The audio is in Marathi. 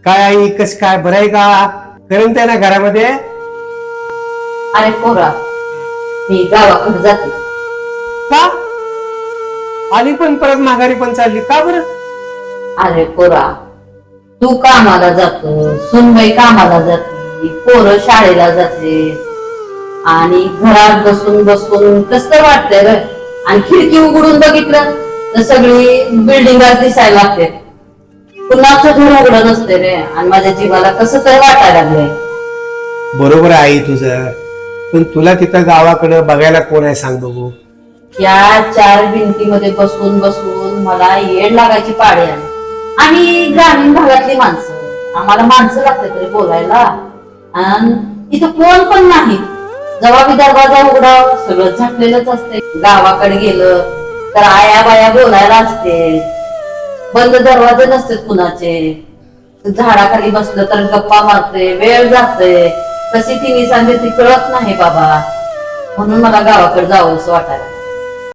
काय आई कस काय बरं आहे का? करमत आहे ना घरामध्ये? अरे पोरा, मी गावाकडे जाते. का आली पण परत माघारी पण चालली का बरं? अरे पोरा, तू कामाला जातो, सुनबाई कामाला जाते, पोरं शाळेला जाते आणि घरात बसून बसून कसं वाटतंय रे. आणि खिडकी उघडून बघितलं तर सगळी बिल्डिंग दिसायला लागते. कुणाचं घर उघडं नसते रे आणि माझ्या जीवाला कसं तर वाटायला लागलंय. बरोबर आहे आई तुझं, पण तुला तिथं गावाकडं बघायला कोण आहे सांग बघू? या चार भिंतीमध्ये बसून बसून मला येड लागायची पाळी आली. आम्ही ग्रामीण भागातली माणसं, आम्हाला माणसं लागतात तरी बोलायला, आणि इथं कोण पण नाही. जेव्हा मी दरवाजा उघडाव सगळं झाकलेलंच असते. गावाकडे गेलं तर आया बाया बोलायला असते, बंद दरवाजे नसते कुणाचे. झाडाखाली बसलं तर गप्पा मारते, वेळ जाते, कशी ती निसांदी ती कळत नाही बाबा. म्हणून मला गावाकडे जावं असं वाटायला.